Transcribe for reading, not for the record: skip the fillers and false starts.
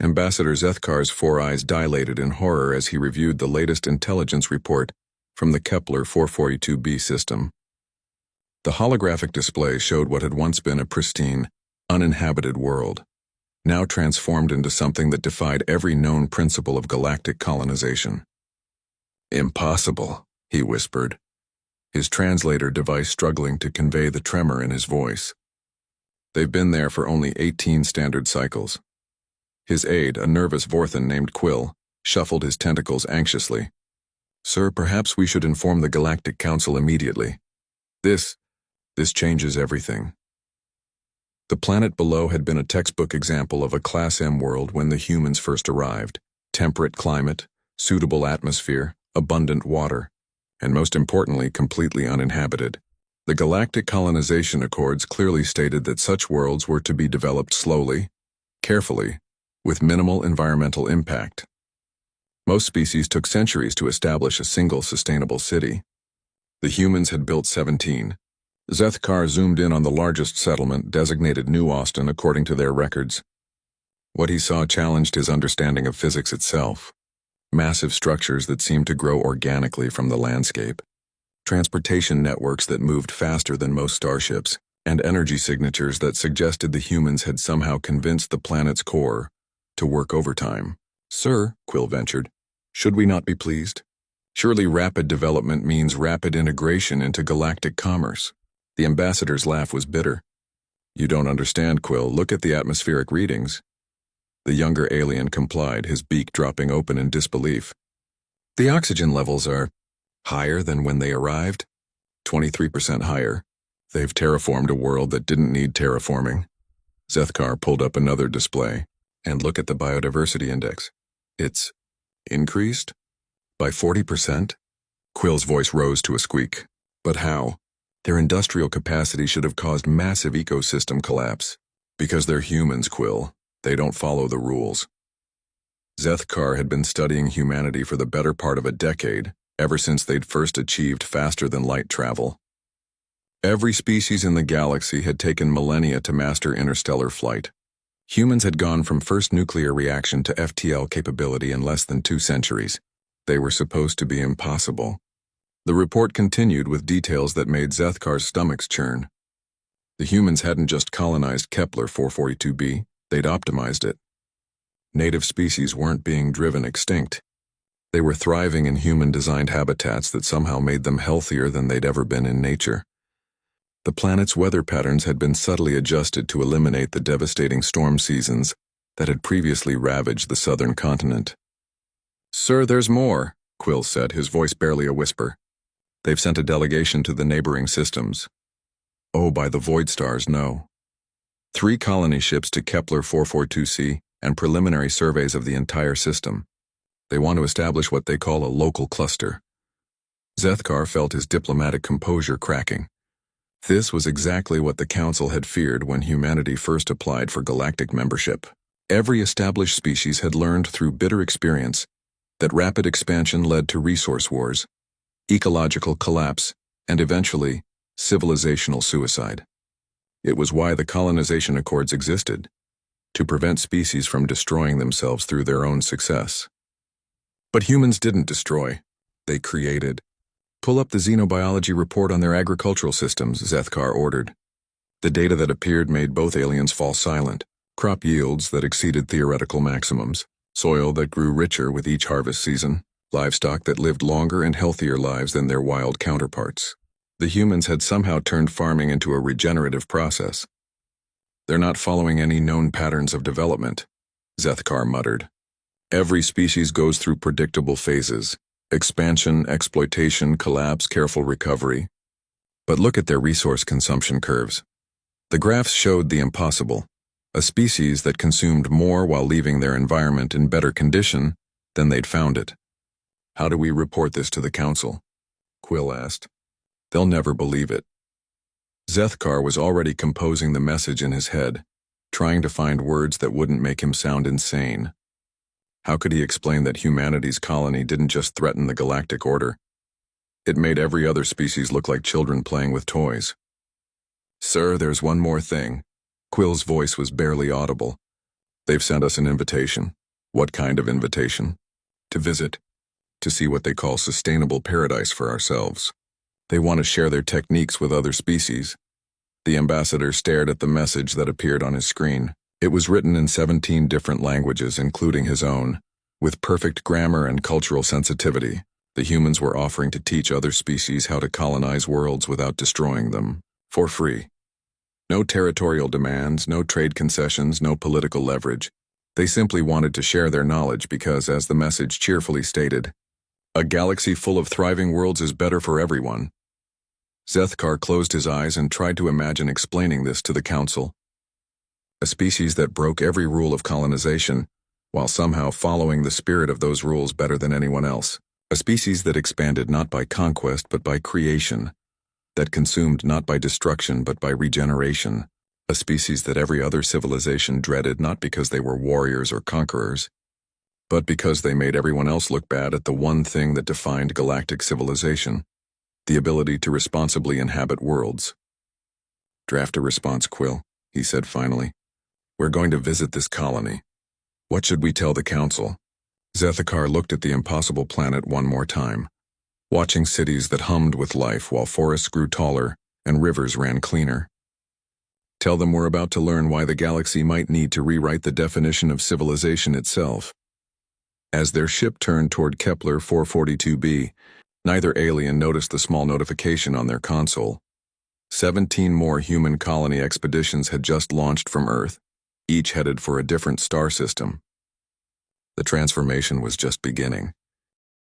Ambassador Zethkar's four eyes dilated in horror as he reviewed the latest intelligence report from the Kepler 442b system. The holographic display showed what had once been a pristine, uninhabited world, now transformed into something that defied every known principle of galactic colonization. "Impossible," he whispered, his translator device struggling to convey the tremor in his voice. "They've been there for only 18 standard cycles." His aide, a nervous Vorthan named Quill, shuffled his tentacles anxiously. "Sir, perhaps we should inform the Galactic Council immediately. This changes everything." The planet below had been a textbook example of a Class M world when the humans first arrived. Temperate climate, suitable atmosphere, abundant water, and most importantly, completely uninhabited. The Galactic Colonization Accords clearly stated that such worlds were to be developed slowly, carefully, with minimal environmental impact. Most species took centuries to establish a single sustainable city. The humans had built 17. Zethkar zoomed in on the largest settlement, designated New Austin according to their records. What he saw challenged his understanding of physics itself. Massive structures that seemed to grow organically from the landscape, transportation networks that moved faster than most starships, and energy signatures that suggested the humans had somehow convinced the planet's core to work overtime. "Sir," Quill ventured, "should we not be pleased? Surely rapid development means rapid integration into galactic commerce." The ambassador's laugh was bitter. "You don't understand, Quill. Look at the atmospheric readings." The younger alien complied, his beak dropping open in disbelief. "The oxygen levels are higher than when they arrived. 23% higher. They've terraformed a world that didn't need terraforming." Zethkar pulled up another display. "And look at the biodiversity index. It's increased by 40%? Quill's voice rose to a squeak. "But how? Their industrial capacity should have caused massive ecosystem collapse. Because they're humans, Quill. They don't follow the rules." Zethkar had been studying humanity for the better part of a decade, ever since they'd first achieved faster-than-light travel. Every species in the galaxy had taken millennia to master interstellar flight. Humans had gone from first nuclear reaction to FTL capability in less than 2 centuries. They were supposed to be impossible. The report continued with details that made Zethkar's stomachs churn. The humans hadn't just colonized Kepler 442b, they'd optimized it. Native species weren't being driven extinct. They were thriving in human-designed habitats that somehow made them healthier than they'd ever been in nature. The planet's weather patterns had been subtly adjusted to eliminate the devastating storm seasons that had previously ravaged the southern continent. "Sir, there's more," Quill said, his voice barely a whisper. "They've sent a delegation to the neighboring systems." "Oh, by the void stars, no. 3 colony ships to Kepler 442c and preliminary surveys of the entire system. They want to establish what they call a local cluster." Zethkar felt his diplomatic composure cracking. This was exactly what the Council had feared when humanity first applied for galactic membership. Every established species had learned through bitter experience that rapid expansion led to resource wars, ecological collapse, and eventually, civilizational suicide. It was why the colonization accords existed, to prevent species from destroying themselves through their own success. But humans didn't destroy, they created. "Pull up the xenobiology report on their agricultural systems," Zethkar ordered. The data that appeared made both aliens fall silent. Crop yields that exceeded theoretical maximums, soil that grew richer with each harvest season, livestock that lived longer and healthier lives than their wild counterparts. The humans had somehow turned farming into a regenerative process. "They're not following any known patterns of development," Zethkar muttered. "Every species goes through predictable phases. Expansion, exploitation, collapse, careful recovery. But look at their resource consumption curves. The graphs showed the impossible, a species that consumed more while leaving their environment in better condition than they'd found it." "How do we report this to the Council?" Quill asked. "They'll never believe it." Zethkar was already composing the message in his head, trying to find words that wouldn't make him sound insane. How could he explain that humanity's colony didn't just threaten the galactic order? It made every other species look like children playing with toys. "Sir, there's one more thing." Quill's voice was barely audible. They've sent us an invitation. What kind of invitation? To visit. To see what they call sustainable paradise for ourselves. They want to share their techniques with other species. The ambassador stared at the message that appeared on his screen. It was written in 17 different languages, including his own. With perfect grammar and cultural sensitivity, the humans were offering to teach other species how to colonize worlds without destroying them. For free. No territorial demands, no trade concessions, no political leverage. They simply wanted to share their knowledge because, as the message cheerfully stated, a galaxy full of thriving worlds is better for everyone. Zethkar closed his eyes and tried to imagine explaining this to the council. A species that broke every rule of colonization, while somehow following the spirit of those rules better than anyone else. A species that expanded not by conquest but by creation, that consumed not by destruction but by regeneration. A species that every other civilization dreaded not because they were warriors or conquerors, but because they made everyone else look bad at the one thing that defined galactic civilization, the ability to responsibly inhabit worlds. Draft a response, Quill, he said finally. We're going to visit this colony. What should we tell the council? Zethkar looked at the impossible planet one more time, watching cities that hummed with life while forests grew taller and rivers ran cleaner. Tell them we're about to learn why the galaxy might need to rewrite the definition of civilization itself. As their ship turned toward Kepler 442b, neither alien noticed the small notification on their console. 17 more human colony expeditions had just launched from Earth, each headed for a different star system. The transformation was just beginning.